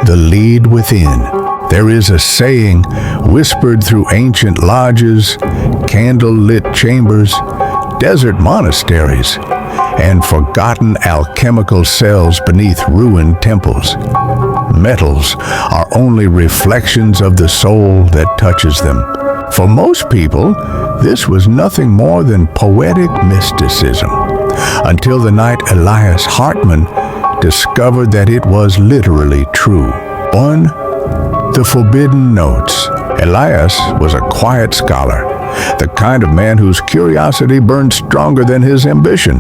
the lead within. There is a saying whispered through ancient lodges, candle-lit chambers, desert monasteries, and forgotten alchemical cells beneath ruined temples. Metals are only reflections of the soul that touches them. For most people, this was nothing more than poetic mysticism, until the night Elias Hartman discovered that it was literally true. 1. The Forbidden Notes. Elias was a quiet scholar, the kind of man whose curiosity burned stronger than his ambition.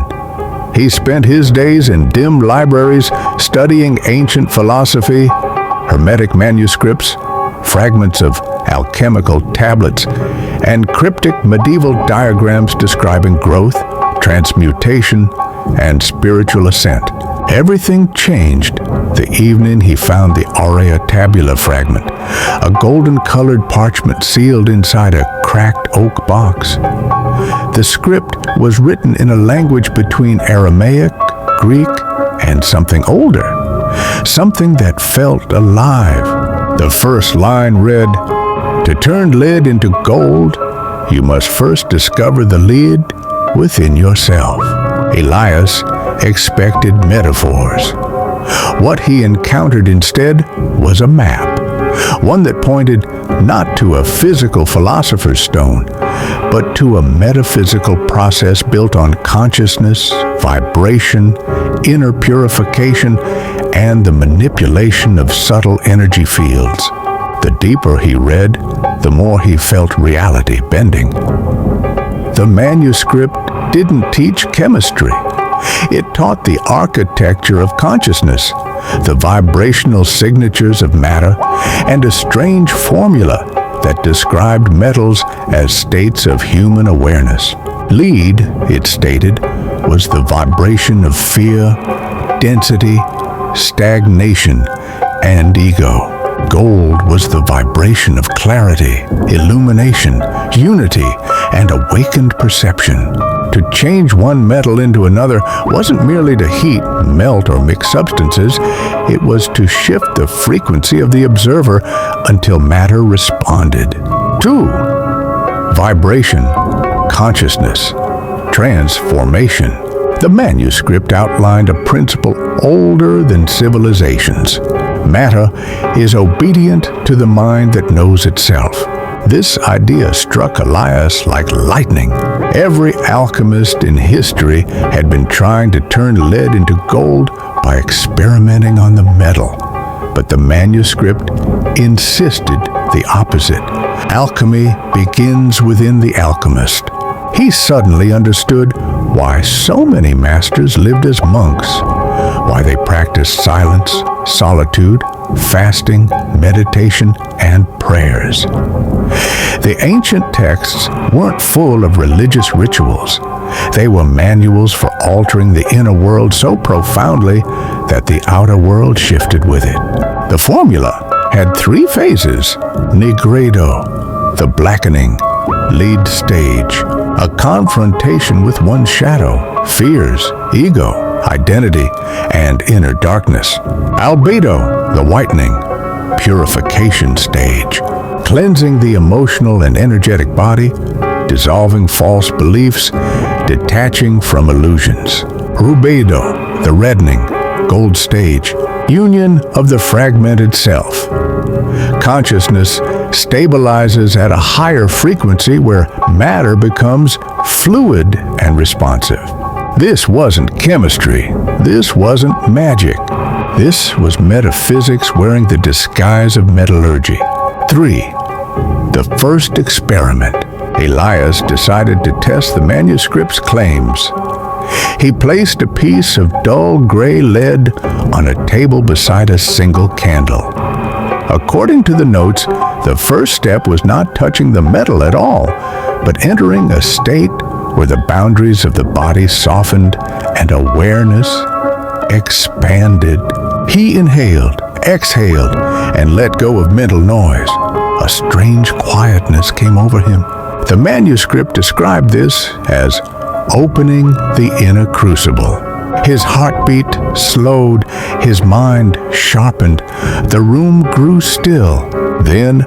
He spent his days in dim libraries studying ancient philosophy, hermetic manuscripts, fragments of alchemical tablets, and cryptic medieval diagrams describing growth, transmutation, and spiritual ascent. Everything changed the evening he found the Aurea Tabula fragment, a golden-colored parchment sealed inside a cracked oak box. The script was written in a language between Aramaic, Greek, and something older, something that felt alive. The first line read, "To turn lead into gold, you must first discover the lead within yourself." Elias expected metaphors. What he encountered instead was a map, one that pointed not to a physical philosopher's stone, but to a metaphysical process built on consciousness, vibration, inner purification, and the manipulation of subtle energy fields. The deeper he read, the more he felt reality bending. The manuscript didn't teach chemistry. It taught the architecture of consciousness, the vibrational signatures of matter, and a strange formula that described metals as states of human awareness. Lead, it stated, was the vibration of fear, density, stagnation, and ego. Gold was the vibration of clarity, illumination, unity, and awakened perception. To change one metal into another wasn't merely to heat, melt, or mix substances. It was to shift the frequency of the observer until matter responded. 2. Vibration, consciousness, transformation. The manuscript outlined a principle older than civilizations. Matter is obedient to the mind that knows itself. This idea struck Elias like lightning. Every alchemist in history had been trying to turn lead into gold by experimenting on the metal. But the manuscript insisted the opposite. Alchemy begins within the alchemist. He suddenly understood why so many masters lived as monks, why they practiced silence, solitude, fasting, meditation, and prayers. The ancient texts weren't full of religious rituals. They were manuals for altering the inner world so profoundly that the outer world shifted with it. The formula had 3 phases: Nigredo, the blackening, lead stage, a confrontation with one's shadow, fears, ego, identity, and inner darkness; Albedo, the whitening, purification stage, cleansing the emotional and energetic body, dissolving false beliefs, detaching from illusions; Rubedo, the reddening, gold stage, union of the fragmented self. Consciousness stabilizes at a higher frequency where matter becomes fluid and responsive. This wasn't chemistry. This wasn't magic. This was metaphysics wearing the disguise of metallurgy. 3. The first experiment. Elias decided to test the manuscript's claims. He placed a piece of dull gray lead on a table beside a single candle. According to the notes, the first step was not touching the metal at all, but entering a state where the boundaries of the body softened and awareness expanded. He inhaled, exhaled, and let go of mental noise. A strange quietness came over him. The manuscript described this as opening the inner crucible. His heartbeat slowed, his mind sharpened. The room grew still. Then,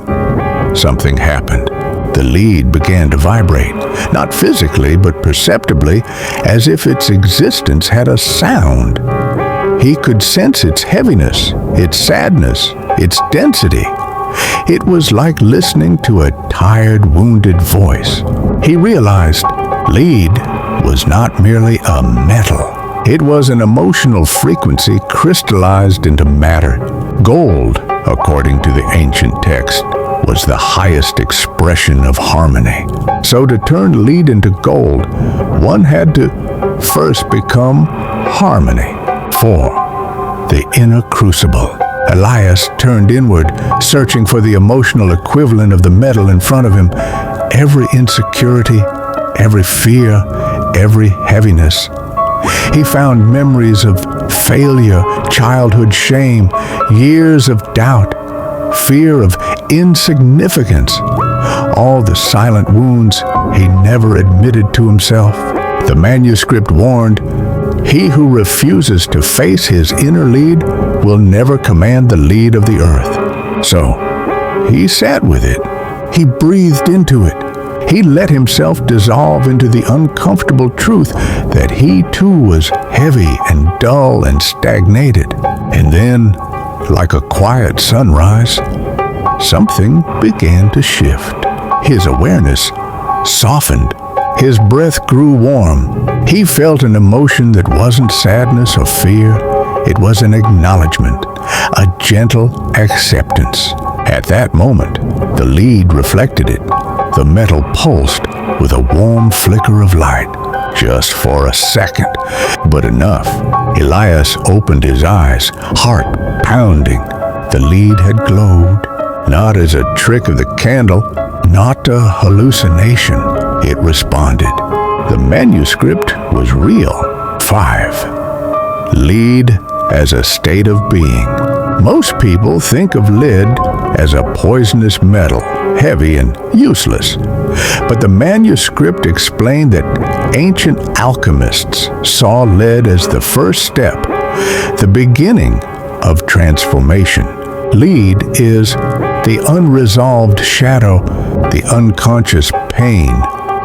something happened. The lead began to vibrate, not physically, but perceptibly, as if its existence had a sound. He could sense its heaviness, its sadness, its density. It was like listening to a tired, wounded voice. He realized lead was not merely a metal. It was an emotional frequency crystallized into matter. Gold, according to the ancient text, was the highest expression of harmony. So to turn lead into gold, one had to first become harmony. 4. The inner crucible. Elias turned inward, searching for the emotional equivalent of the metal in front of him. Every insecurity, every fear, every heaviness. He found memories of failure, childhood shame, years of doubt, fear of insignificance, all the silent wounds he never admitted to himself. The manuscript warned, "He who refuses to face his inner lead will never command the lead of the earth." So, he sat with it. He breathed into it. He let himself dissolve into the uncomfortable truth that he too was heavy and dull and stagnated. And then, like a quiet sunrise, something began to shift. His awareness softened. His breath grew warm. He felt an emotion that wasn't sadness or fear. It was an acknowledgement, a gentle acceptance. At that moment, the lead reflected it. The metal pulsed with a warm flicker of light, just for a second, but enough. Elias opened his eyes, heart pounding. The lead had glowed, not as a trick of the candle, not a hallucination. It responded. The manuscript was real. 5. Lead as a state of being. Most people think of lead as a poisonous metal, heavy and useless. But the manuscript explained that ancient alchemists saw lead as the first step, the beginning of transformation. Lead is the unresolved shadow, the unconscious pain,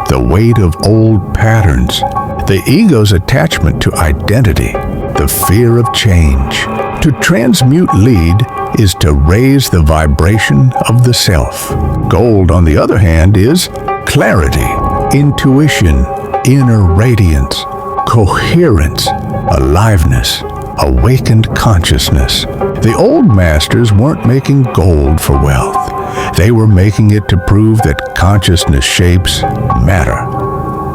the weight of old patterns, the ego's attachment to identity, the fear of change. To transmute lead is to raise the vibration of the self. Gold, on the other hand, is clarity, intuition, inner radiance, coherence, aliveness, awakened consciousness. The old masters weren't making gold for wealth. They were making it to prove that consciousness shapes matter.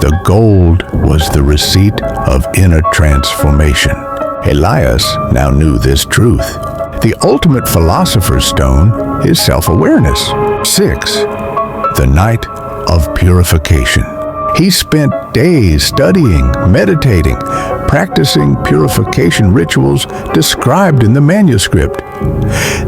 The gold was the receipt of inner transformation. Elias now knew this truth. The ultimate philosopher's stone is self-awareness. 6. The night of purification. He spent days studying, meditating, practicing purification rituals described in the manuscript.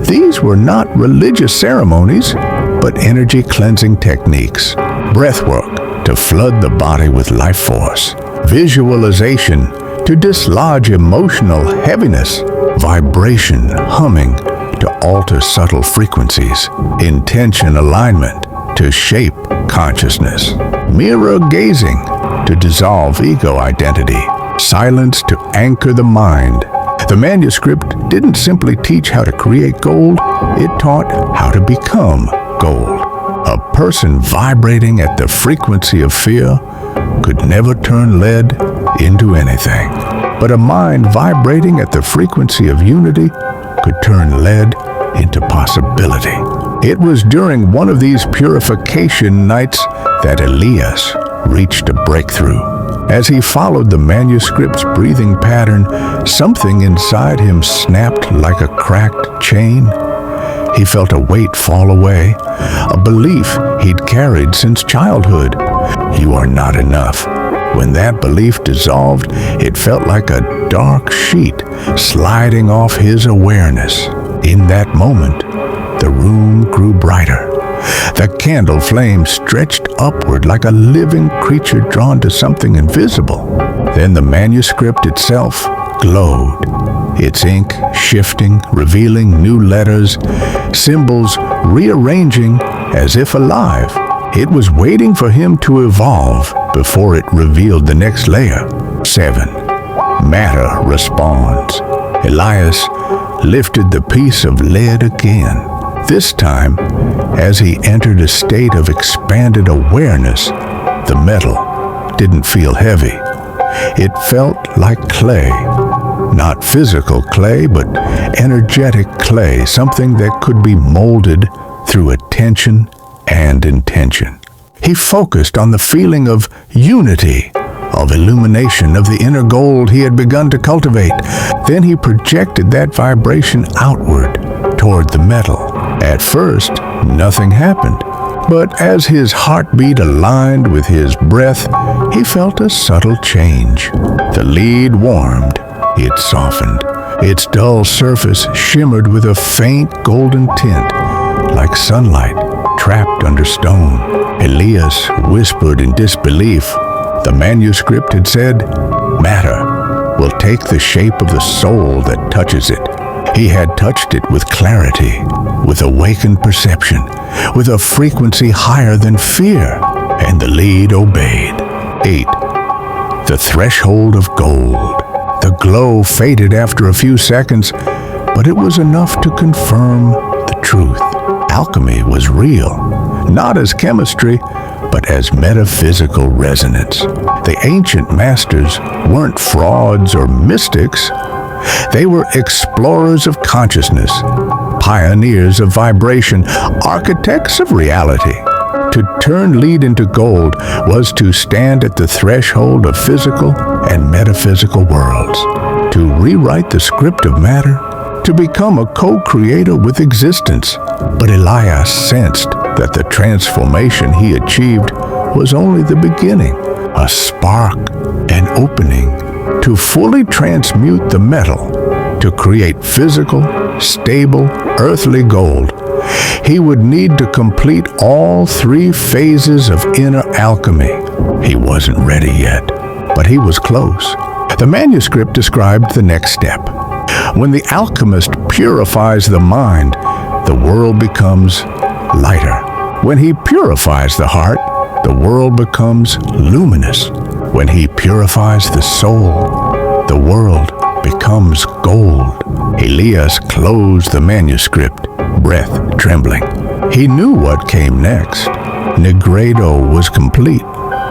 These were not religious ceremonies, but energy cleansing techniques. Breathwork to flood the body with life force. Visualization to dislodge emotional heaviness. Vibration humming to alter subtle frequencies. Intention alignment to shape consciousness. Mirror gazing to dissolve ego identity. Silence to anchor the mind. The manuscript didn't simply teach how to create gold, it taught how to become gold. A person vibrating at the frequency of fear could never turn lead into anything. But a mind vibrating at the frequency of unity could turn lead into possibility. It was during one of these purification nights that Elias reached a breakthrough. As he followed the manuscript's breathing pattern, something inside him snapped like a cracked chain. He felt a weight fall away, a belief he'd carried since childhood. You are not enough. When that belief dissolved, it felt like a dark sheet sliding off his awareness. In that moment, the room grew brighter. The candle flame stretched upward like a living creature drawn to something invisible. Then the manuscript itself glowed, its ink shifting, revealing new letters, symbols rearranging as if alive. It was waiting for him to evolve before it revealed the next layer. 7. Matter responds. Elias lifted the piece of lead again. This time, as he entered a state of expanded awareness, the metal didn't feel heavy. It felt like clay. Not physical clay, but energetic clay, something that could be molded through attention and intention. He focused on the feeling of unity, of illumination, of the inner gold he had begun to cultivate. Then he projected that vibration outward toward the metal. At first, nothing happened, but as his heartbeat aligned with his breath, he felt a subtle change. The lead warmed, it softened. Its dull surface shimmered with a faint golden tint, like sunlight trapped under stone. Elias whispered in disbelief. The manuscript had said, "Matter will take the shape of the soul that touches it." He had touched it with clarity, with awakened perception, with a frequency higher than fear, and the lead obeyed. 8. The threshold of gold. The glow faded after a few seconds, but it was enough to confirm the truth. Alchemy was real, not as chemistry, but as metaphysical resonance. The ancient masters weren't frauds or mystics. They were explorers of consciousness, pioneers of vibration, architects of reality. To turn lead into gold was to stand at the threshold of physical and metaphysical worlds, to rewrite the script of matter, to become a co-creator with existence. But Elias sensed that the transformation he achieved was only the beginning, a spark, an opening to fully transmute the metal, to create physical, stable, earthly gold. He would need to complete all 3 phases of inner alchemy. He wasn't ready yet, but he was close. The manuscript described the next step. When the alchemist purifies the mind, the world becomes lighter. When he purifies the heart, the world becomes luminous. When he purifies the soul, the world becomes gold. Elias closed the manuscript, breath trembling. He knew what came next. Nigredo was complete.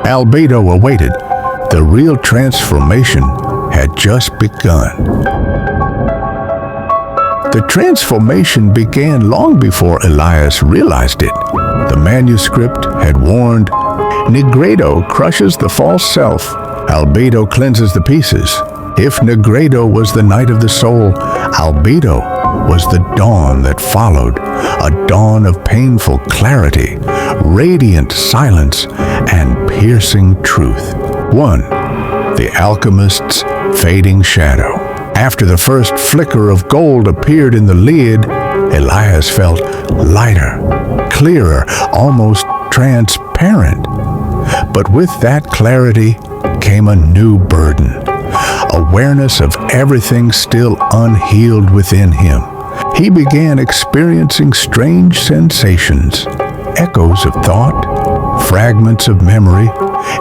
Albedo awaited. The real transformation had just begun. The transformation began long before Elias realized it. The manuscript had warned, Nigredo crushes the false self, Albedo cleanses the pieces. If Nigredo was the night of the soul, Albedo was the dawn that followed, a dawn of painful clarity, radiant silence, and piercing truth. 1. The alchemist's fading shadow. After the first flicker of gold appeared in the lid, Elias felt lighter, clearer, almost transparent. But with that clarity came a new burden, awareness of everything still unhealed within him. He began experiencing strange sensations, echoes of thought, fragments of memory,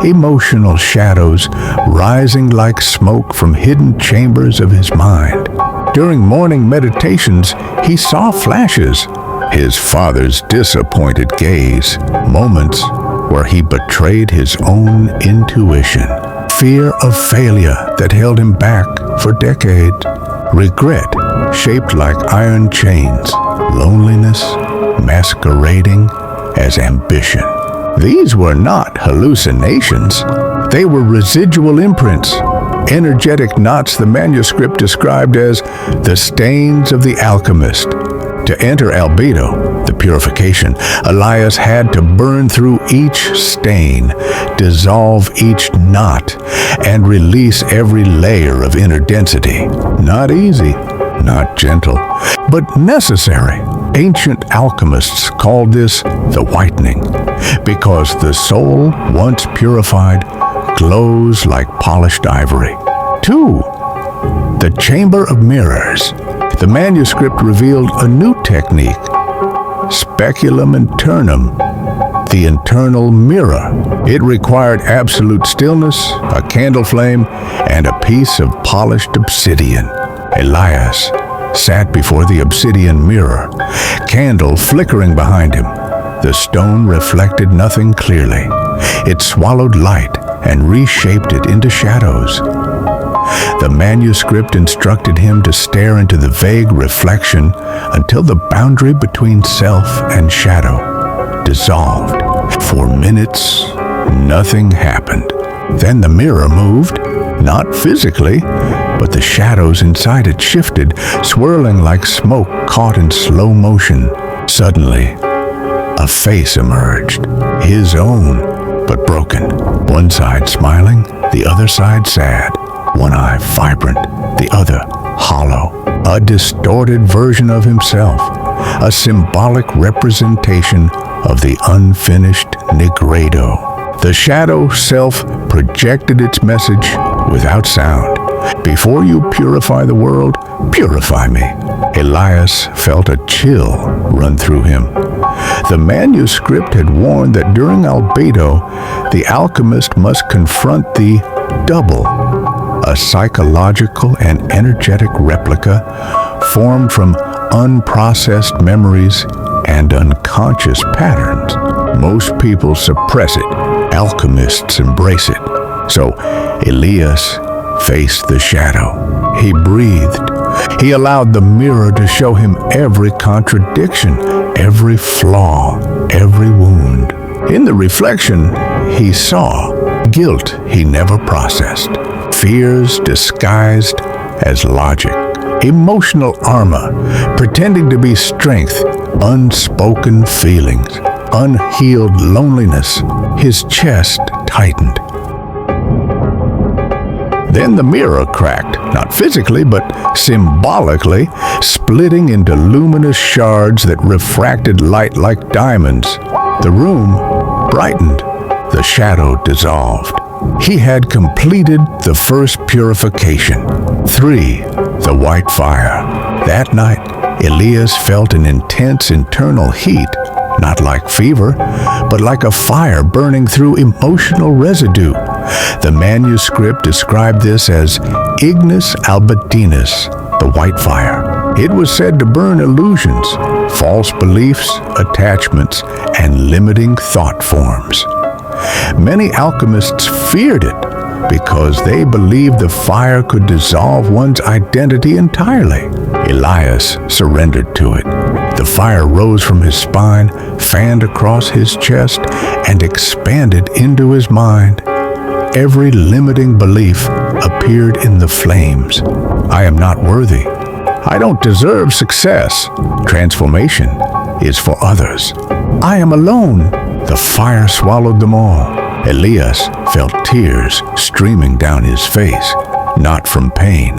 emotional shadows rising like smoke from hidden chambers of his mind. During morning meditations, he saw flashes, his father's disappointed gaze, moments where he betrayed his own intuition, fear of failure that held him back for decades, regret shaped like iron chains, loneliness masquerading as ambition. These were not hallucinations. They were residual imprints, energetic knots the manuscript described as the stains of the alchemist. To enter Albedo, the purification, Elias had to burn through each stain, dissolve each knot, and release every layer of inner density. Not easy, not gentle, but necessary. Ancient alchemists called this the whitening, because the soul, once purified, glows like polished ivory. 2. The Chamber of Mirrors. The manuscript revealed a new technique, speculum internum, the internal mirror. It required absolute stillness, a candle flame, and a piece of polished obsidian. Elias sat before the obsidian mirror, candle flickering behind him. The stone reflected nothing clearly. It swallowed light and reshaped it into shadows. The manuscript instructed him to stare into the vague reflection until the boundary between self and shadow dissolved. For minutes, nothing happened. Then the mirror moved, not physically, but the shadows inside it shifted, swirling like smoke caught in slow motion. Suddenly, a face emerged, his own, but broken. One side smiling, the other side sad. One eye vibrant, the other hollow. A distorted version of himself, a symbolic representation of the unfinished Nigredo. The shadow self projected its message without sound. Before you purify the world, purify me. Elias felt a chill run through him. The manuscript had warned that during Albedo, the alchemist must confront the double, a psychological and energetic replica formed from unprocessed memories and unconscious patterns. Most people suppress it. Alchemists embrace it. So Elias faced the shadow. He breathed. He allowed the mirror to show him every contradiction, every flaw, every wound. In the reflection, he saw guilt he never processed, fears disguised as logic, emotional armor pretending to be strength, unspoken feelings, unhealed loneliness. His chest tightened. Then the mirror cracked, not physically, but symbolically, splitting into luminous shards that refracted light like diamonds. The room brightened. The shadow dissolved. He had completed the first purification. 3. The white fire. That night, Elias felt an intense internal heat, not like fever, but like a fire burning through emotional residue. The manuscript described this as ignis albedinus, the white fire. It was said to burn illusions, false beliefs, attachments, and limiting thought forms. Many alchemists feared it because they believed the fire could dissolve one's identity entirely. Elias surrendered to it. The fire rose from his spine, fanned across his chest, and expanded into his mind. Every limiting belief appeared in the flames. I am not worthy. I don't deserve success. Transformation is for others. I am alone. The fire swallowed them all. Elias felt tears streaming down his face, not from pain,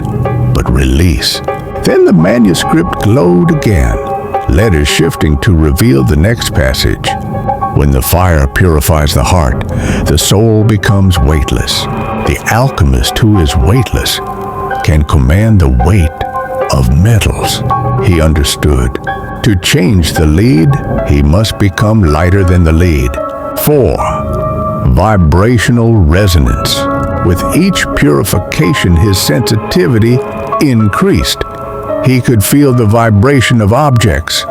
but release. Then the manuscript glowed again, letters shifting to reveal the next passage. When the fire purifies the heart, the soul becomes weightless. The alchemist who is weightless can command the weight of metals. He understood. To change the lead, he must become lighter than the lead. 4. Vibrational resonance. With each purification, his sensitivity increased. He could feel the vibration of objects,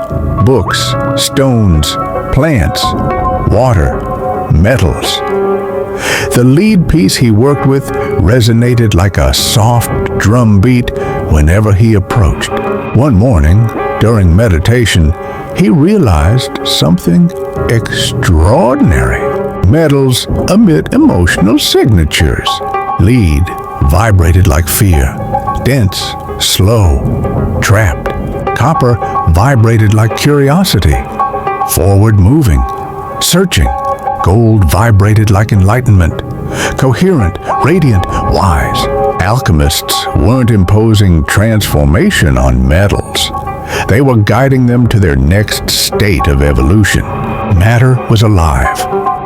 books, stones, plants, water, metals. The lead piece he worked with resonated like a soft drum beat whenever he approached. One morning, during meditation, he realized something extraordinary. Metals emit emotional signatures. Lead vibrated like fear, dense, slow, trapped. Copper vibrated like curiosity, forward moving, searching. Gold vibrated like enlightenment, coherent, radiant, wise. Alchemists weren't imposing transformation on metals. They were guiding them to their next state of evolution. Matter was alive.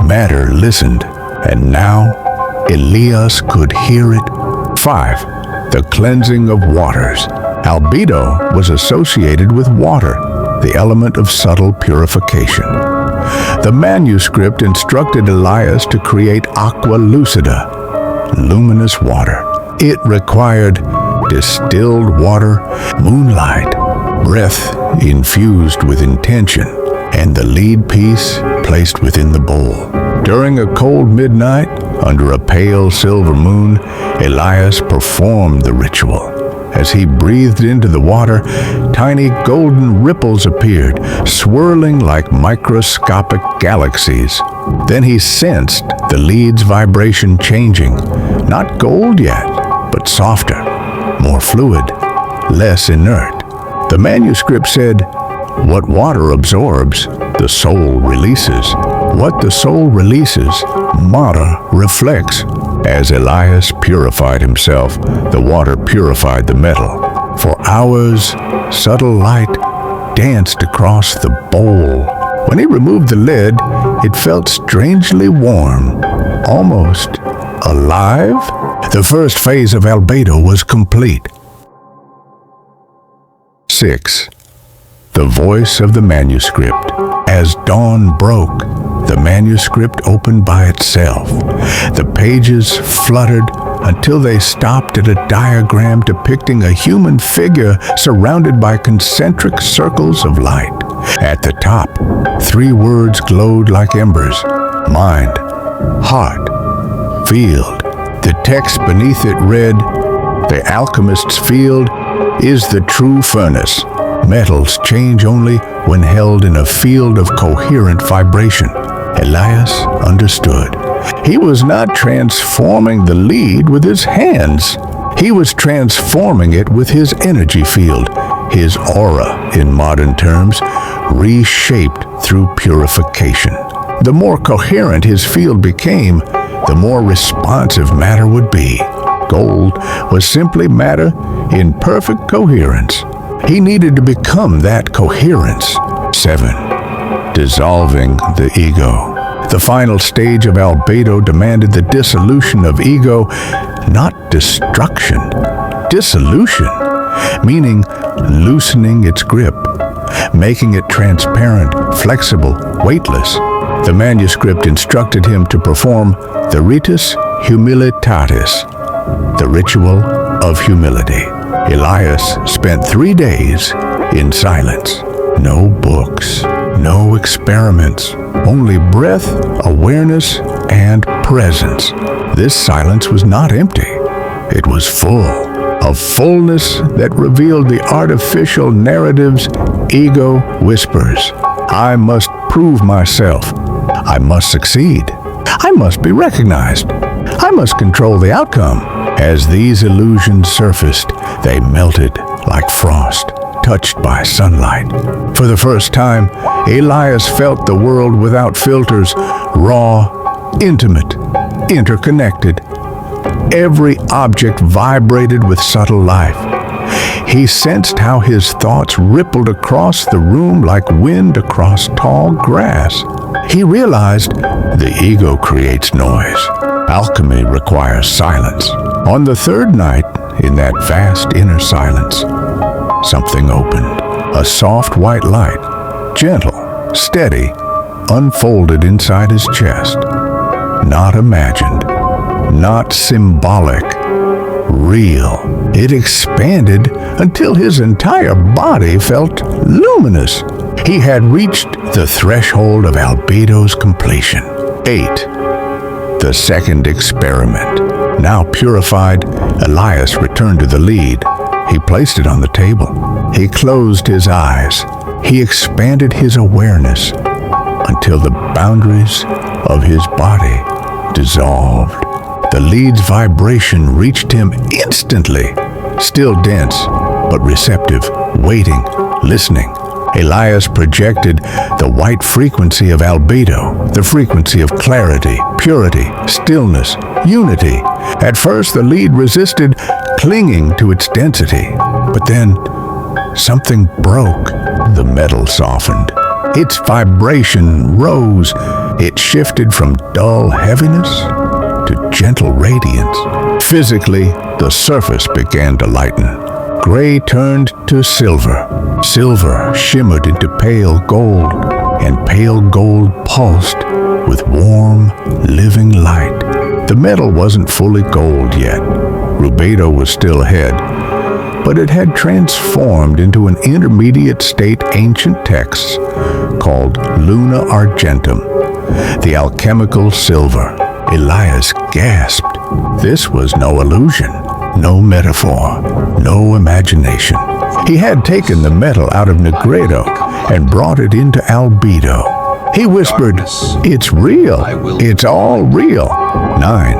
Matter listened. And now, Elias could hear it. 5. the cleansing of waters. Albedo was associated with water, the element of subtle purification. The manuscript instructed Elias to create aqua lucida, luminous water. It required distilled water, moonlight, breath infused with intention, and the lead piece placed within the bowl. During a cold midnight, under a pale silver moon, Elias performed the ritual. As he breathed into the water, tiny golden ripples appeared, swirling like microscopic galaxies. Then he sensed the lead's vibration changing, not gold yet, but softer, more fluid, less inert. The manuscript said, "What water absorbs, the soul releases. What the soul releases, Mara reflects." As Elias purified himself, the water purified the metal. For hours, subtle light danced across the bowl. When he removed the lid, it felt strangely warm, almost alive. The first phase of albedo was complete. 6. The voice of the manuscript. As dawn broke, the manuscript opened by itself. The pages fluttered until they stopped at a diagram depicting a human figure surrounded by concentric circles of light. At the top, 3 words glowed like embers: mind, heart, field. The text beneath it read, "The alchemist's field is the true furnace. Metals change only when held in a field of coherent vibration." Elias understood. He was not transforming the lead with his hands. He was transforming it with his energy field, his aura, in modern terms, reshaped through purification. The more coherent his field became, the more responsive matter would be. Gold was simply matter in perfect coherence. He needed to become that coherence. 7. Dissolving the ego. The final stage of albedo demanded the dissolution of ego, not destruction. Dissolution, meaning loosening its grip, making it transparent, flexible, weightless. The manuscript instructed him to perform the ritus humilitatis, the ritual of humility. Elias spent 3 days in silence. No books, no experiments, only breath, awareness, and presence. This silence was not empty. It was full, a fullness that revealed the artificial narratives ego whispers. I must prove myself. I must succeed. I must be recognized. I must control the outcome. As these illusions surfaced, they melted like frost, touched by sunlight. For the first time, Elias felt the world without filters, raw, intimate, interconnected. Every object vibrated with subtle life. He sensed how his thoughts rippled across the room like wind across tall grass. He realized the ego creates noise. Alchemy requires silence. On the 3rd night, in that vast inner silence, something opened. A soft white light, gentle, steady, unfolded inside his chest. Not imagined, not symbolic, real. It expanded until his entire body felt luminous. He had reached the threshold of albedo's completion. 8. The second experiment. Now purified, Elias returned to the lead. He placed it on the table. He closed his eyes. He expanded his awareness until the boundaries of his body dissolved. The lead's vibration reached him instantly, still dense, but receptive, waiting, listening. Elias projected the white frequency of albedo, the frequency of clarity, purity, stillness, unity. At first, the lead resisted, clinging to its density. But then, something broke. The metal softened. Its vibration rose. It shifted from dull heaviness to gentle radiance. Physically, the surface began to lighten. Gray turned to silver. Silver shimmered into pale gold, and pale gold pulsed with warm, living light. The metal wasn't fully gold yet. Rubedo was still ahead, but it had transformed into an intermediate state ancient text called Luna Argentum, the alchemical silver. Elias gasped. This was no illusion, no metaphor, no imagination. He had taken the metal out of Nigredo and brought it into Albedo. He whispered, "It's real. It's all real." 9.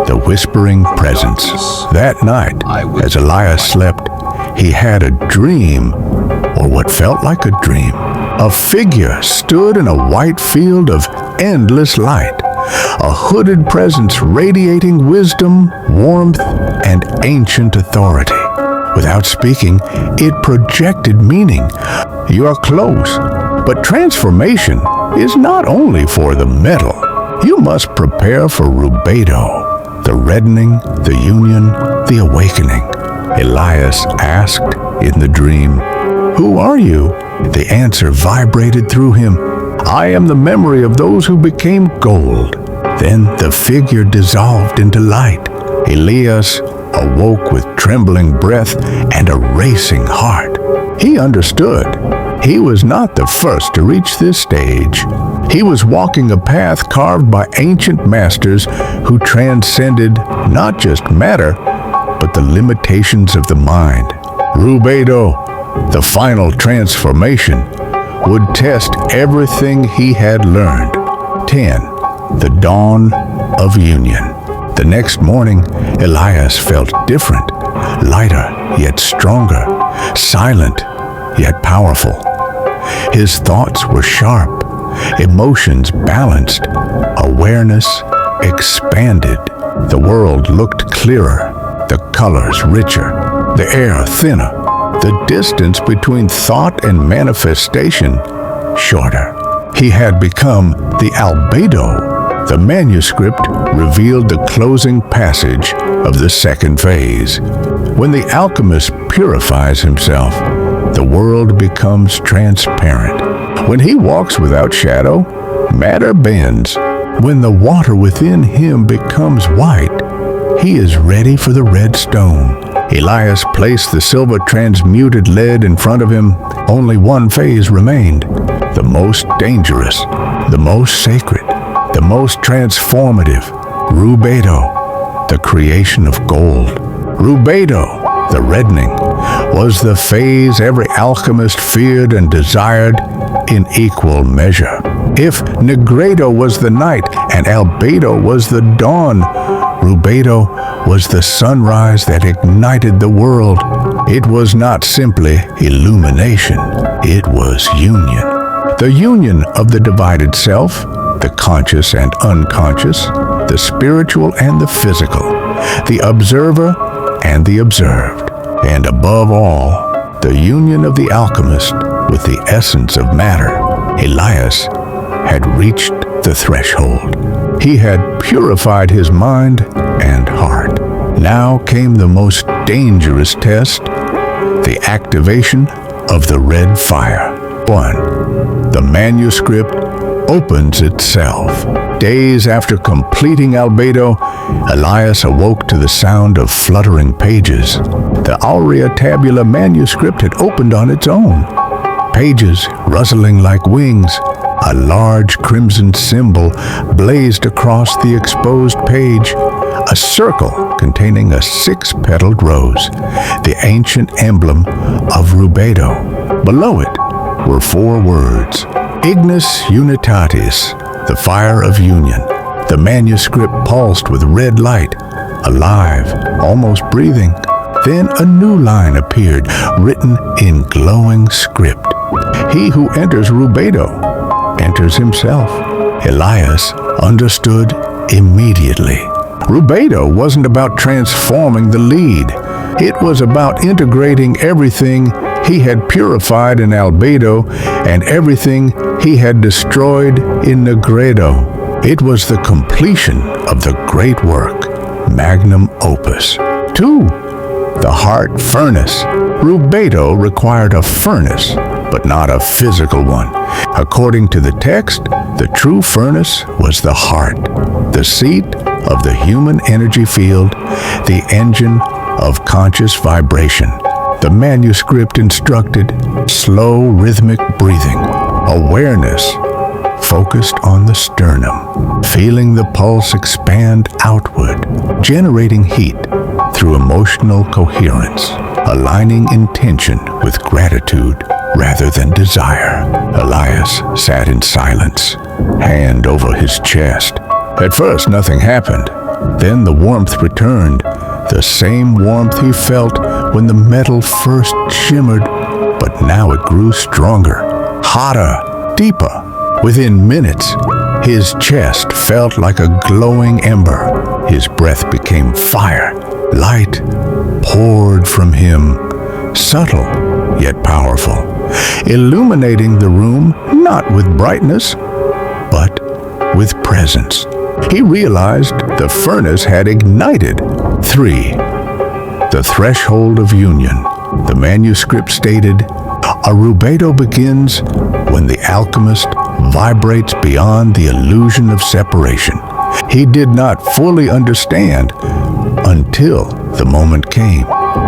The Whispering Presence. That night, as Elias slept, he had a dream, or what felt like a dream. A figure stood in a white field of endless light, a hooded presence radiating wisdom, warmth, and ancient authority. Without speaking, it projected meaning. You are close, but transformation is not only for the metal. You must prepare for Rubedo, the reddening, the union, the awakening. Elias asked in the dream, "Who are you?" The answer vibrated through him. "I am the memory of those who became gold." Then the figure dissolved into light. Elias awoke with trembling breath and a racing heart. He understood. He was not the first to reach this stage. He was walking a path carved by ancient masters who transcended not just matter, but the limitations of the mind. Rubedo, the final transformation, would test everything he had learned. 10. The Dawn of Union. The next morning, Elias felt different, lighter yet stronger, silent yet powerful. His thoughts were sharp, emotions balanced, awareness expanded. The world looked clearer, the colors richer, the air thinner, the distance between thought and manifestation shorter. He had become the Albedo. The manuscript revealed the closing passage of the second phase. When the alchemist purifies himself, the world becomes transparent. When he walks without shadow, matter bends. When the water within him becomes white, he is ready for the red stone. Elias placed the silver transmuted lead in front of him. Only one phase remained, the most dangerous, the most sacred, the most transformative. Rubedo, the creation of gold. Rubedo, the reddening, was the phase every alchemist feared and desired in equal measure. If Nigredo was the night and Albedo was the dawn, Rubedo was the sunrise that ignited the world. It was not simply illumination, it was union. The union of the divided self, the conscious and unconscious, the spiritual and the physical, the observer and the observed, and above all, the union of the alchemist with the essence of matter. Elias had reached the threshold. He had purified his mind and heart. Now came the most dangerous test, the activation of the red fire. 1. The manuscript opens itself. Days after completing Albedo, Elias awoke to the sound of fluttering pages. The Aurea Tabula manuscript had opened on its own. Pages rustling like wings. A large crimson symbol blazed across the exposed page, a circle containing a 6-petaled rose, the ancient emblem of Rubedo. Below it were 4 words: Ignis Unitatis, the fire of union. The manuscript pulsed with red light, alive, almost breathing. Then a new line appeared, written in glowing script. He who enters Rubedo enters himself. Elias understood immediately. Rubedo wasn't about transforming the lead. It was about integrating everything he had purified in Albedo and everything he had destroyed in Nigredo. It was the completion of the great work, magnum opus. 2. The heart furnace. Rubedo required a furnace, but not a physical one. According to the text, the true furnace was the heart, the seat of the human energy field, the engine of conscious vibration. The manuscript instructed slow rhythmic breathing, awareness focused on the sternum, feeling the pulse expand outward, generating heat through emotional coherence, aligning intention with gratitude rather than desire. Elias sat in silence, hand over his chest. At first, nothing happened. Then the warmth returned, the same warmth he felt when the metal first shimmered, but now it grew stronger, hotter, deeper. Within minutes, his chest felt like a glowing ember. His breath became fire. Light poured from him, subtle yet powerful, illuminating the room not with brightness, but with presence. He realized the furnace had ignited. 3. The threshold of union. The manuscript stated, "A Rubedo begins when the alchemist vibrates beyond the illusion of separation." He did not fully understand until the moment came.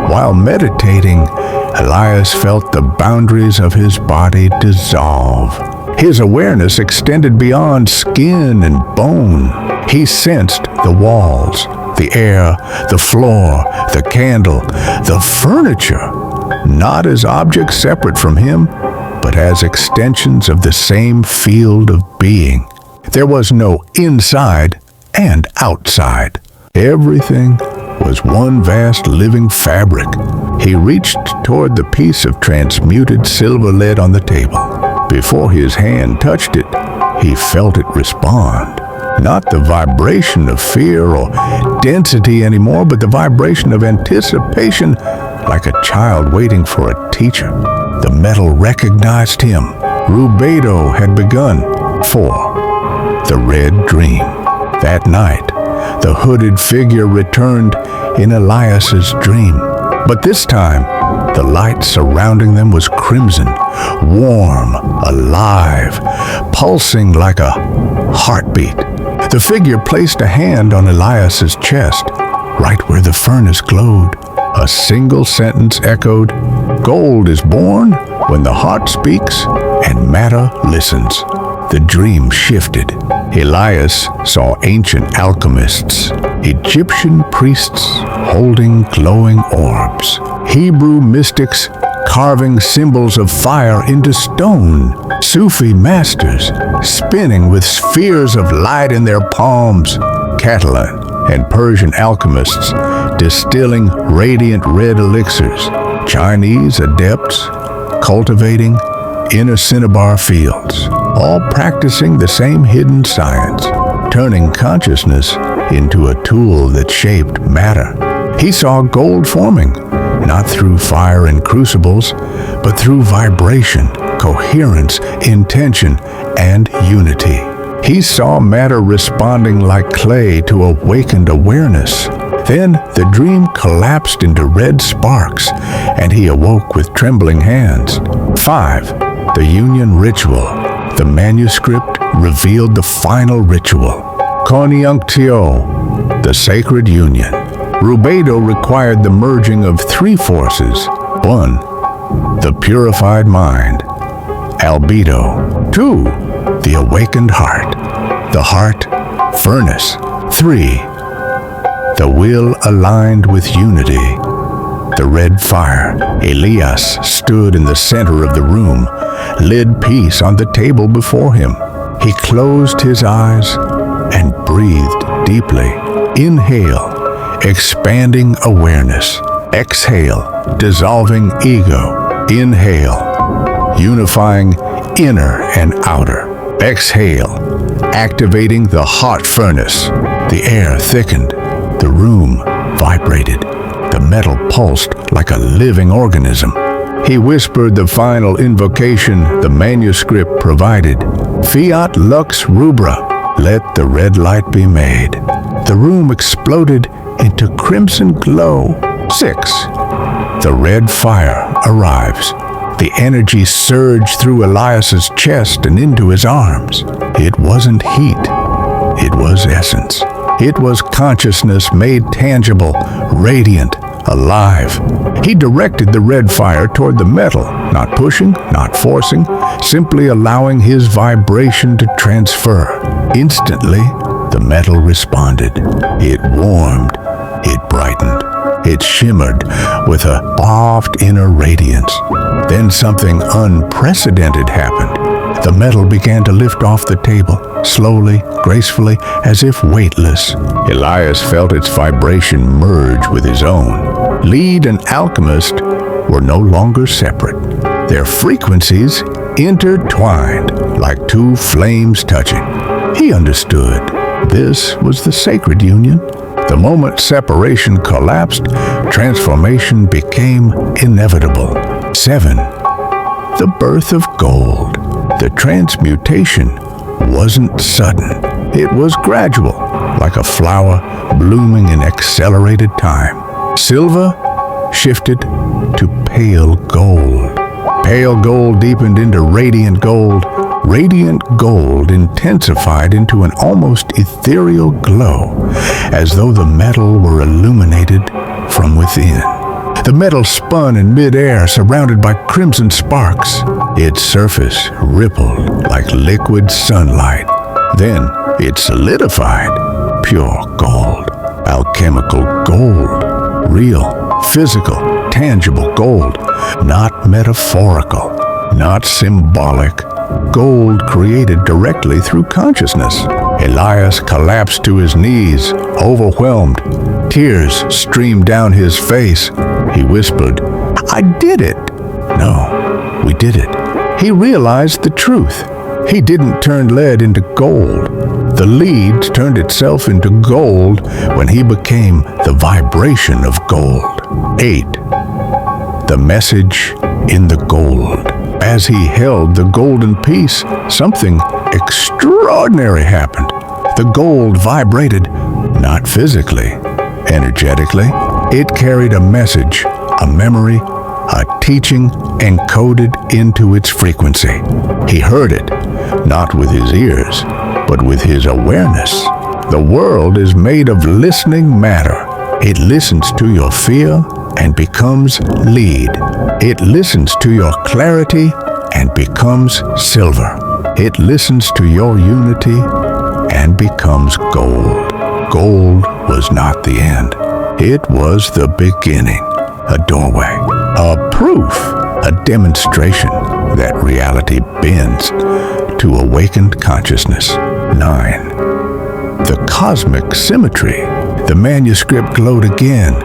While meditating, Elias felt the boundaries of his body dissolve. His awareness extended beyond skin and bone. He sensed the walls, the air, the floor, the candle, the furniture, not as objects separate from him, but as extensions of the same field of being. There was no inside and outside. Everything was one vast living fabric. He reached toward the piece of transmuted silver lead on the table. Before his hand touched it, he felt it respond. Not the vibration of fear or density anymore, but the vibration of anticipation, like a child waiting for a teacher. The metal recognized him. Rubedo had begun. 4. The Red Dream. That night, the hooded figure returned in Elias's dream. But this time, the light surrounding them was crimson, warm, alive, pulsing like a heartbeat. The figure placed a hand on Elias's chest, right where the furnace glowed. A single sentence echoed, "Gold is born when the heart speaks and matter listens." The dream shifted. Elias saw ancient alchemists, Egyptian priests holding glowing orbs, Hebrew mystics carving symbols of fire into stone, Sufi masters spinning with spheres of light in their palms, Catalan and Persian alchemists distilling radiant red elixirs, Chinese adepts cultivating inner cinnabar fields, all practicing the same hidden science, turning consciousness into a tool that shaped matter. He saw gold forming, not through fire and crucibles, but through vibration, coherence, intention, and unity. He saw matter responding like clay to awakened awareness. Then the dream collapsed into red sparks, and he awoke with trembling hands. 5. The Union Ritual. The manuscript revealed the final ritual. Conjunctio, the sacred union. Rubedo required the merging of 3 forces. 1. The purified mind. Albedo. 2. The awakened heart. The heart furnace. 3. The will aligned with unity. The red fire. Elias stood in the center of the room, lid peace on the table before him. He closed his eyes and breathed deeply. Inhale, expanding awareness. Exhale, dissolving ego. Inhale, unifying inner and outer. Exhale, activating the hot furnace. The air thickened. The room vibrated. The metal pulsed like a living organism. He whispered the final invocation the manuscript provided. Fiat lux rubra. Let the red light be made. The room exploded into crimson glow. 6. The red fire arrives. The energy surged through Elias's chest and into his arms. It wasn't heat. It was essence. It was consciousness made tangible, radiant, alive. He directed the red fire toward the metal, not pushing, not forcing, simply allowing his vibration to transfer. Instantly, the metal responded. It warmed. It brightened. It shimmered with a soft inner radiance. Then something unprecedented happened. The metal began to lift off the table, slowly, gracefully, as if weightless. Elias felt its vibration merge with his own. Lead and alchemist were no longer separate. Their frequencies intertwined like two flames touching. He understood. This was the sacred union. The moment separation collapsed, transformation became inevitable. 7. The birth of gold. The transmutation wasn't sudden. It was gradual, like a flower blooming in accelerated time. Silver shifted to pale gold. Pale gold deepened into radiant gold. Radiant gold intensified into an almost ethereal glow, as though the metal were illuminated from within. The metal spun in midair, surrounded by crimson sparks. Its surface rippled like liquid sunlight. Then it solidified. Pure gold, alchemical gold, real, physical, tangible gold, not metaphorical, not symbolic. Gold created directly through consciousness. Elias collapsed to his knees, overwhelmed. Tears streamed down his face. He whispered, "I did it." No, we did it. He realized the truth. He didn't turn lead into gold. The lead turned itself into gold when he became the vibration of gold. 8. The message in the gold. As he held the golden piece, something extraordinary happened. The gold vibrated, not physically, energetically. It carried a message, a memory, a teaching encoded into its frequency. He heard it, not with his ears, but with his awareness. The world is made of listening matter. It listens to your fear and becomes lead. It listens to your clarity and becomes silver. It listens to your unity and becomes gold. Gold was not the end. It was the beginning, a doorway, a proof, a demonstration that reality bends to awakened consciousness. 9. The cosmic symmetry. The manuscript glowed again,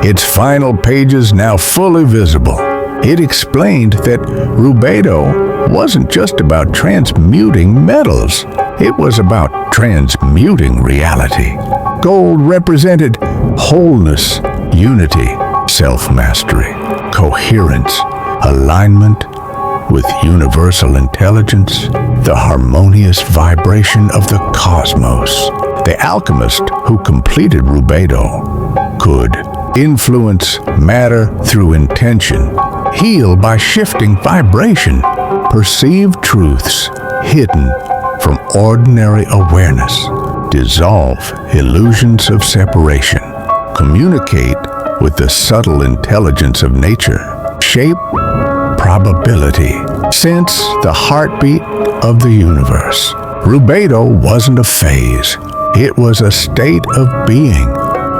its final pages now fully visible. It explained that Rubedo wasn't just about transmuting metals. It was about transmuting reality. Gold represented wholeness, unity, self-mastery, coherence, alignment with universal intelligence, the harmonious vibration of the cosmos. The alchemist who completed Rubedo could influence matter through intention, heal by shifting vibration, perceive truths hidden from ordinary awareness, dissolve illusions of separation, communicate with the subtle intelligence of nature, shape probability, sense the heartbeat of the universe. Rubedo wasn't a phase. It was a state of being.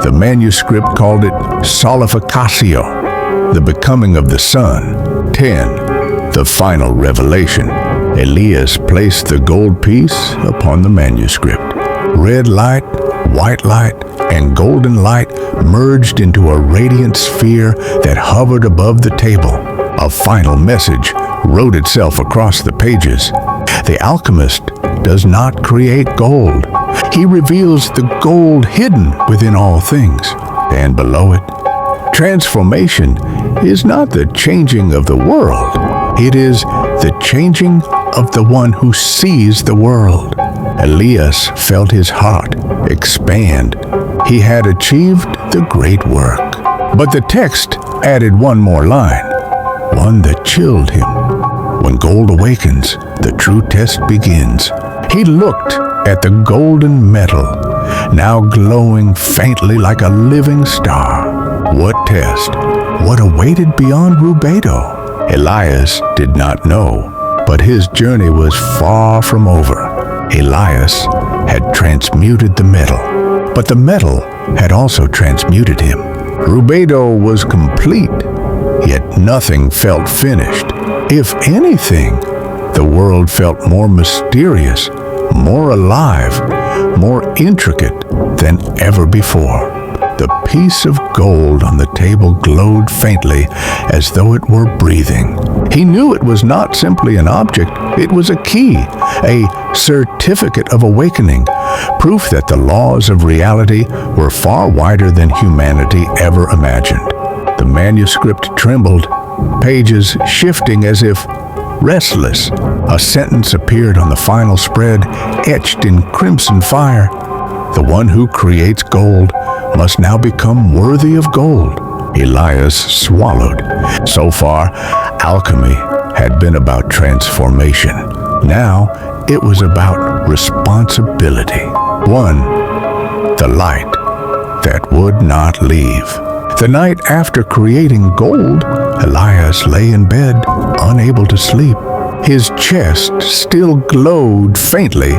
The manuscript called it solidificatio, the becoming of the sun. 10. The final revelation. Elias placed the gold piece upon the manuscript. Red light, white light, and golden light merged into a radiant sphere that hovered above the table. A final message wrote itself across the pages. The alchemist does not create gold. He reveals the gold hidden within all things and below it. Transformation is not the changing of the world. It is the changing of the one who sees the world. Elias felt his heart expand. He had achieved the great work. But the text added one more line, one that chilled him. When gold awakens, the true test begins. He looked at the golden metal, now glowing faintly like a living star. What test? What awaited beyond Rubedo? Elias did not know, but his journey was far from over. Elias had transmuted the metal, but the metal had also transmuted him. Rubedo was complete, yet nothing felt finished. If anything, the world felt more mysterious, more alive, more intricate than ever before. The piece of gold on the table glowed faintly as though it were breathing. He knew it was not simply an object, it was a key, a certificate of awakening, proof that the laws of reality were far wider than humanity ever imagined. The manuscript trembled, pages shifting as if restless. A sentence appeared on the final spread, etched in crimson fire. The one who creates gold must now become worthy of gold. Elias swallowed. So far, alchemy had been about transformation. Now, it was about responsibility. One, the light that would not leave. The night after creating gold, Elias lay in bed, unable to sleep. His chest still glowed faintly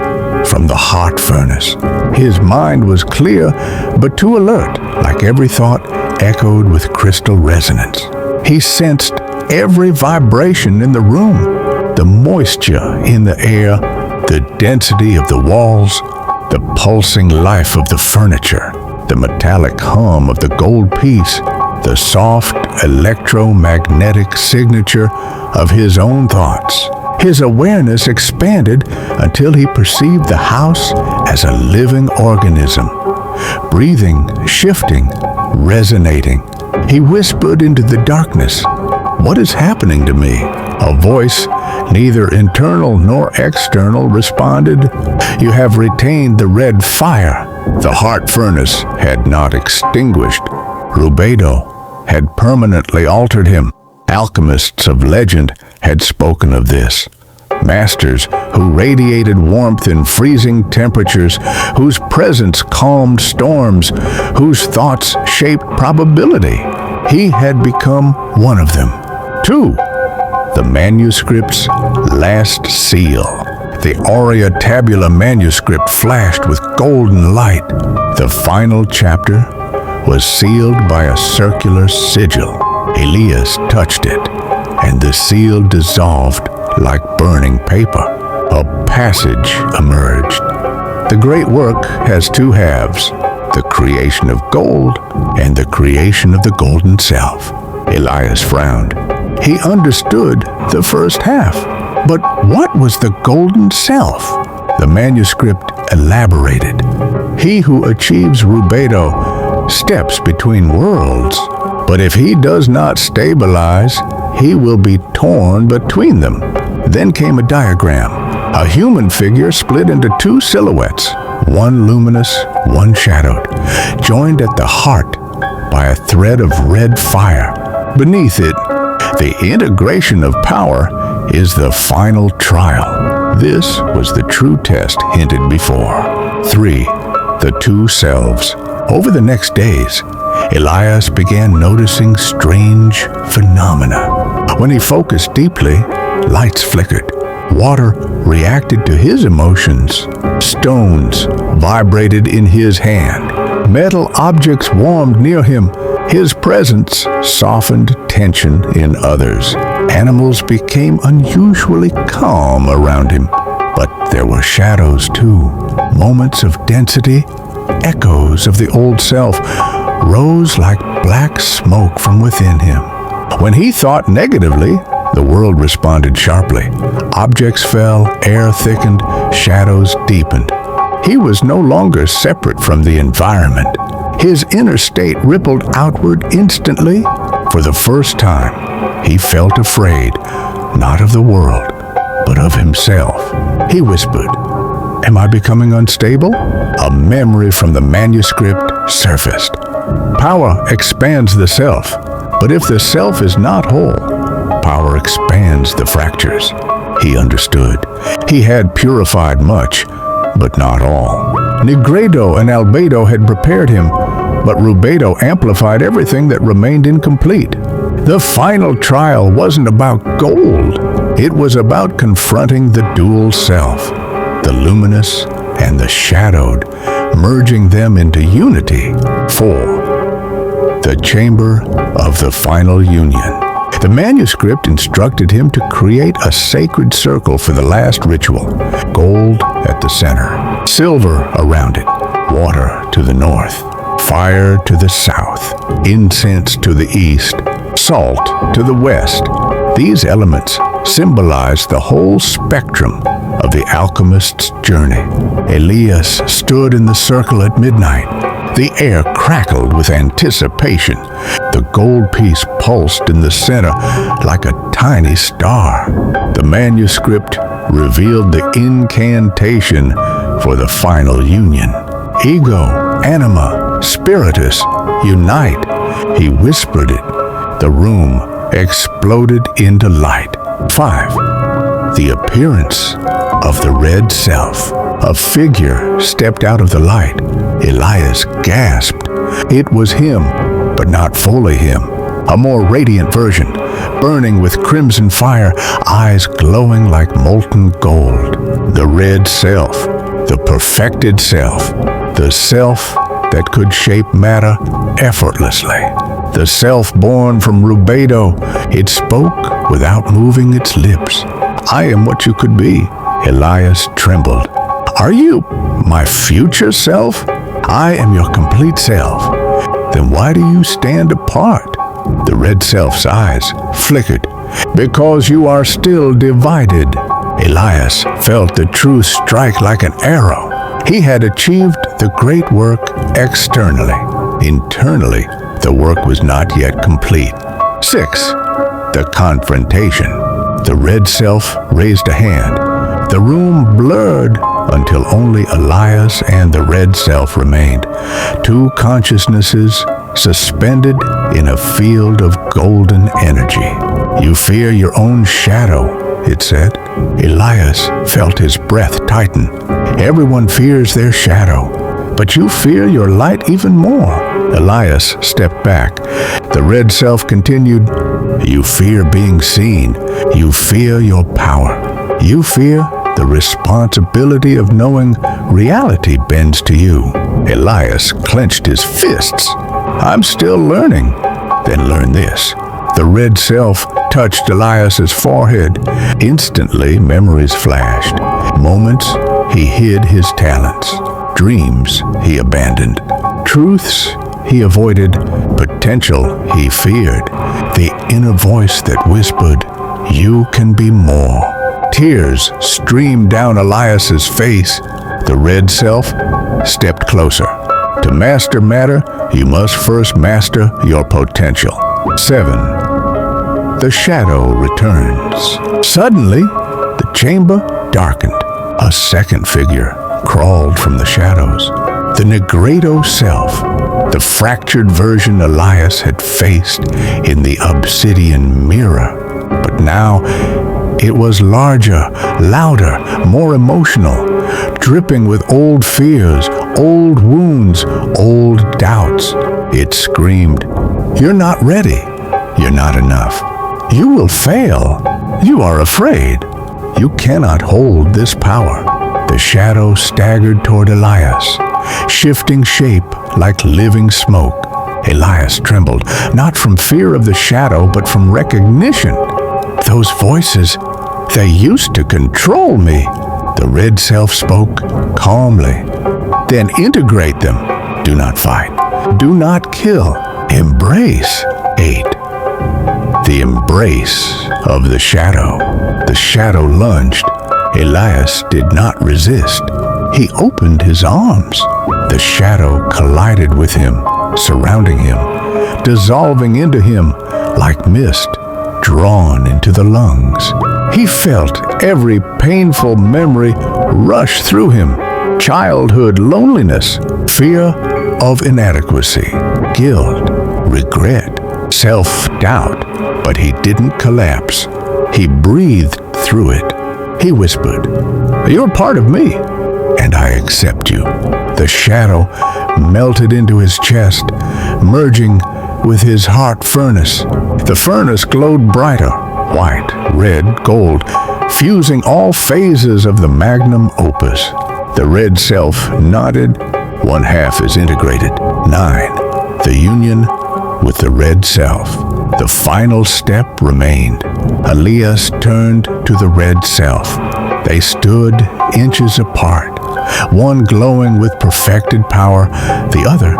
from the heart furnace. His mind was clear, but too alert, like every thought echoed with crystal resonance. He sensed every vibration in the room, the moisture in the air, the density of the walls, the pulsing life of the furniture, the metallic hum of the gold piece, the soft electromagnetic signature of his own thoughts. His awareness expanded until he perceived the house as a living organism, breathing, shifting, resonating. He whispered into the darkness, "What is happening to me?" A voice, neither internal nor external, responded, "You have retained the red fire." The heart furnace had not extinguished. Rubedo had permanently altered him. Alchemists of legend had spoken of this. Masters who radiated warmth in freezing temperatures, whose presence calmed storms, whose thoughts shaped probability. He had become one of them. 2. The manuscript's last seal. The Aurea Tabula manuscript flashed with golden light. The final chapter was sealed by a circular sigil. Elias touched it, and the seal dissolved like burning paper. A passage emerged. The great work has two halves, the creation of gold and the creation of the golden self. Elias frowned. He understood the first half, but what was the golden self? The manuscript elaborated. He who achieves Rubedo steps between worlds, but if he does not stabilize, he will be torn between them. Then came a diagram. A human figure split into two silhouettes, one luminous, one shadowed, joined at the heart by a thread of red fire. Beneath it, the integration of power is the final trial. This was the true test hinted before. 3. The two selves. Over the next days, Elias began noticing strange phenomena. When he focused deeply, lights flickered. Water reacted to his emotions. Stones vibrated in his hand. Metal objects warmed near him. His presence softened tension in others. Animals became unusually calm around him. But there were shadows too. Moments of density, echoes of the old self, rose like black smoke from within him. When he thought negatively, the world responded sharply. Objects fell, air thickened, shadows deepened. He was no longer separate from the environment. His inner state rippled outward instantly. For the first time, he felt afraid, not of the world, but of himself. He whispered, Am I becoming unstable? A memory from the manuscript surfaced. Power expands the self, but if the self is not whole, power expands the fractures. He understood. He had purified much, but not all. Nigredo and Albedo had prepared him, but Rubedo amplified everything that remained incomplete. The final trial wasn't about gold. It was about confronting the dual self, the luminous and the shadowed, merging them into unity. 4. The Chamber of the Final Union. The manuscript instructed him to create a sacred circle for the last ritual. Gold at the center, silver around it, water to the north, fire to the south, incense to the east, salt to the west. These elements symbolize the whole spectrum of the alchemist's journey. Elias stood in the circle at midnight. The air crackled with anticipation. The gold piece pulsed in the center like a tiny star. The manuscript revealed the incantation for the final union. Ego, anima, spiritus, unite. He whispered it. The room exploded into light. 5. The appearance of the red self. A figure stepped out of the light. Elias gasped. It was him, but not fully him. A more radiant version, burning with crimson fire, eyes glowing like molten gold. The red self, the perfected self, the self that could shape matter effortlessly. The self born from Rubedo, it spoke without moving its lips. I am what you could be. Elias trembled. Are you my future self? I am your complete self. Then why do you stand apart? The red self's eyes flickered. Because you are still divided. Elias felt the truth strike like an arrow. He had achieved the great work externally. Internally, the work was not yet complete. 6. The confrontation. The red self raised a hand. The room blurred until only Elias and the red self remained. Two consciousnesses suspended in a field of golden energy. You fear your own shadow, it said. Elias felt his breath tighten. Everyone fears their shadow, but you fear your light even more. Elias stepped back. The red self continued. You fear being seen. You fear your power. You fear the responsibility of knowing reality bends to you. Elias clenched his fists. I'm still learning. Then learn this. The red self touched Elias's forehead. Instantly, memories flashed. Moments he hid his talents. Dreams he abandoned. Truths he avoided. Potential he feared. The inner voice that whispered, you can be more. Tears streamed down Elias's face. The red self stepped closer. To master matter, you must first master your potential. 7. The shadow returns. Suddenly, the chamber darkened. A second figure crawled from the shadows. The Nigredo self, the fractured version Elias had faced in the obsidian mirror. But now, it was larger, louder, more emotional, dripping with old fears, old wounds, old doubts. It screamed, you're not ready. You're not enough. You will fail. You are afraid. You cannot hold this power. The shadow staggered toward Elias, shifting shape like living smoke. Elias trembled, not from fear of the shadow, but from recognition. Those voices, they used to control me. The red self spoke calmly. Then integrate them. Do not fight. Do not kill. Embrace. 8. The embrace of the shadow. The shadow lunged. Elias did not resist. He opened his arms. The shadow collided with him, surrounding him, dissolving into him like mist, drawn into the lungs. He felt every painful memory rush through him. Childhood loneliness, fear of inadequacy, guilt, regret, self-doubt. But he didn't collapse. He breathed through it. He whispered, "You're part of me, and I accept you." The shadow melted into his chest, merging with his heart furnace. The furnace glowed brighter, white, red, gold, fusing all phases of the magnum opus. The red self nodded. One half is integrated. 9. The union with the red self. The final step remained. Elias turned to the red self. They stood inches apart, one glowing with perfected power, the other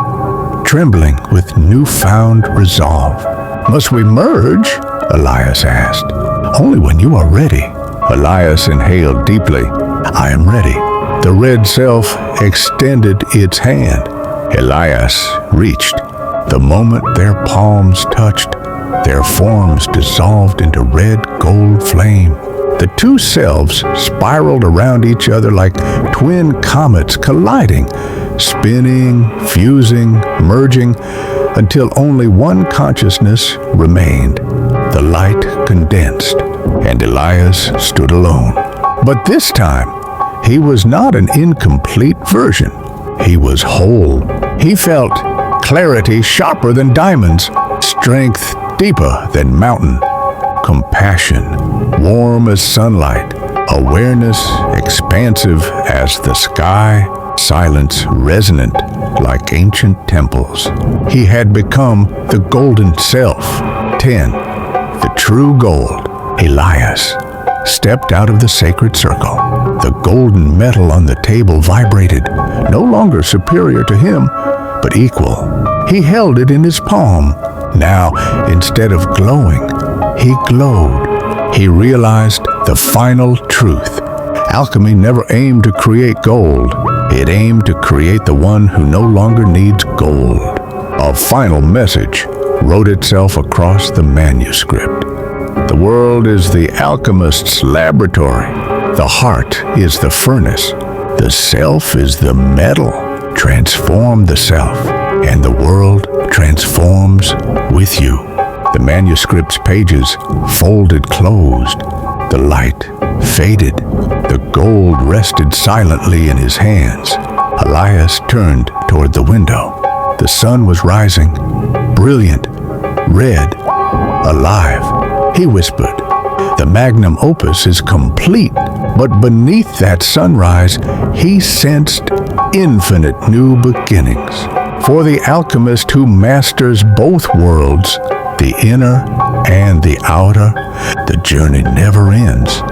trembling with newfound resolve. "Must we merge?" Elias asked. "Only when you are ready." Elias inhaled deeply. "I am ready." The red self extended its hand. Elias reached. The moment their palms touched, their forms dissolved into red gold flame. The two selves spiraled around each other like twin comets colliding, spinning, fusing, merging, until only one consciousness remained. The light condensed, and Elias stood alone. But this time, he was not an incomplete version. He was whole. He felt clarity sharper than diamonds, strength deeper than mountain, compassion warm as sunlight, awareness expansive as the sky, silence resonant like ancient temples. He had become the golden self. 10. The true gold. Elias stepped out of the sacred circle. The golden metal on the table vibrated, no longer superior to him, but equal. He held it in his palm. Now, instead of glowing, he glowed. He realized the final truth. Alchemy never aimed to create gold. It aimed to create the one who no longer needs gold. A final message wrote itself across the manuscript. The world is the alchemist's laboratory. The heart is the furnace. The self is the metal. Transform the self, and the world transforms with you. The manuscript's pages folded closed. The light faded. The gold rested silently in his hands. Elias turned toward the window. The sun was rising, brilliant, red, alive. He whispered, "The magnum opus is complete." But beneath that sunrise, he sensed infinite new beginnings. For the alchemist who masters both worlds, the inner and the outer, the journey never ends.